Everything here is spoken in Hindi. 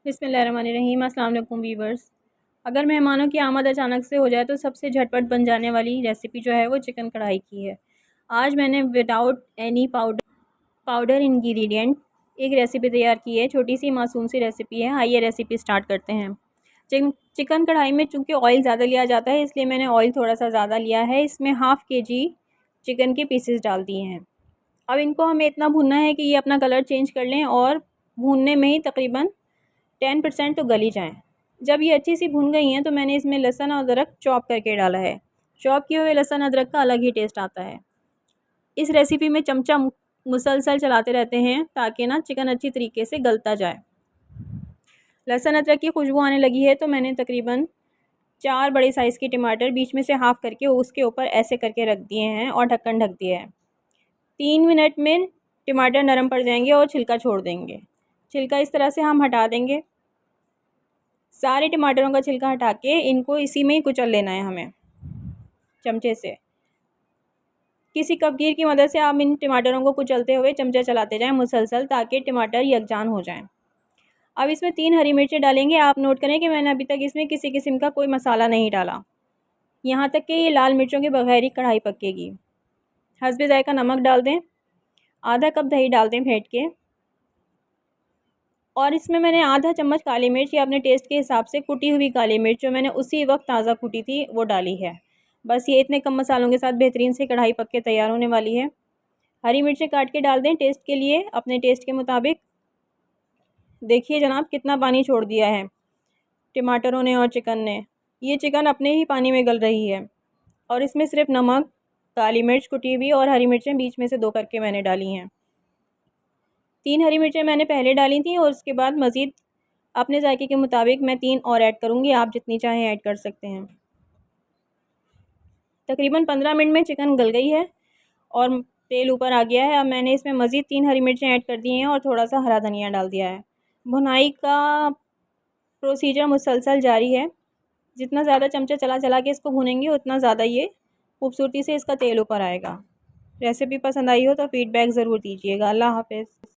बिस्मिल्लाहिर्रहमानिर्रहीम। अस्सलाम वालेकुम वीवर्स। अगर मेहमानों की आमद अचानक से हो जाए तो सबसे झटपट बन जाने वाली रेसिपी जो है वो चिकन कढ़ाई की है। आज मैंने विदाउट एनी पाउडर इंग्रेडिएंट एक रेसिपी तैयार की है। छोटी सी मासूम सी रेसिपी है। आइए रेसिपी स्टार्ट करते हैं। चिकन कढ़ाई में चूँकि ऑयल ज़्यादा लिया जाता है इसलिए मैंने ऑयल थोड़ा सा ज़्यादा लिया है। इसमें हाफ़ kg चिकन के पीसेस डाल दिए हैं। अब इनको हमें इतना भूनना है कि ये अपना कलर चेंज कर लें और भूनने में ही तकरीबन 10% तो गल ही जाएँ। जब ये अच्छी सी भून गई हैं तो मैंने इसमें लहसुन और अदरक चॉप करके डाला है। चॉप किए हुए लहसुन अदरक का अलग ही टेस्ट आता है। इस रेसिपी में चमचा मुसलसल चलाते रहते हैं ताकि ना चिकन अच्छी तरीके से गलता जाए। लहसुन अदरक की खुशबू आने लगी है तो मैंने तकरीबन 4 बड़े साइज़ के टमाटर बीच में से हाफ़ करके उसके ऊपर ऐसे करके रख दिए हैं और ढक्कन ढक दिया है। 3 मिनट में टमाटर नरम पड़ जाएंगे और छिलका छोड़ देंगे। छिलका इस तरह से हम हटा देंगे। सारे टमाटरों का छिलका हटा के इनको इसी में ही कुचल लेना है हमें चमचे से। किसी कपगीर की मदद से आप इन टमाटरों को कुचलते हुए चमचा चलाते जाएं मुसलसल ताकि टमाटर यकजान हो जाएं। अब इसमें 3 हरी मिर्चें डालेंगे। आप नोट करें कि मैंने अभी तक इसमें किसी किस्म का कोई मसाला नहीं डाला, यहाँ तक कि ये लाल मिर्चों के बगैर ही कढ़ाई पकेगी। हस्बे ज़ायका नमक डाल दें। आधा कप दही डाल दें फेंट के। और इसमें मैंने आधा चम्मच काली मिर्च या अपने टेस्ट के हिसाब से कुटी हुई काली मिर्च जो मैंने उसी वक्त ताज़ा कुटी थी वो डाली है। बस ये इतने कम मसालों के साथ बेहतरीन से कढ़ाई पक के तैयार होने वाली है। हरी मिर्चें काट के डाल दें टेस्ट के लिए, अपने टेस्ट के मुताबिक। देखिए जनाब कितना पानी छोड़ दिया है टमाटरों ने और चिकन ने। ये चिकन अपने ही पानी में गल रही है और इसमें सिर्फ नमक, काली मिर्च कुटी हुई और हरी मिर्चें बीच में से 2 करके मैंने डाली हैं। 3 हरी मिर्चें मैंने पहले डाली थी और उसके बाद मज़ीद अपने जायके के मुताबिक मैं 3 और ऐड करूँगी। आप जितनी चाहें ऐड कर सकते हैं। तकरीबन 15 मिनट में चिकन गल गई है और तेल ऊपर आ गया है। अब मैंने इसमें मज़ीद 3 हरी मिर्चें ऐड कर दी हैं और थोड़ा सा हरा धनिया डाल दिया है। भुनाई का प्रोसीजर मुसलसल जारी है। जितना ज़्यादा चमचा चला चला के इसको भुनेंगे उतना ज़्यादा ये खूबसूरती से इसका तेल ऊपर आएगा। रेसिपी पसंद आई हो तो फ़ीडबैक ज़रूर दीजिएगा। अल्लाह हाफ़िज़।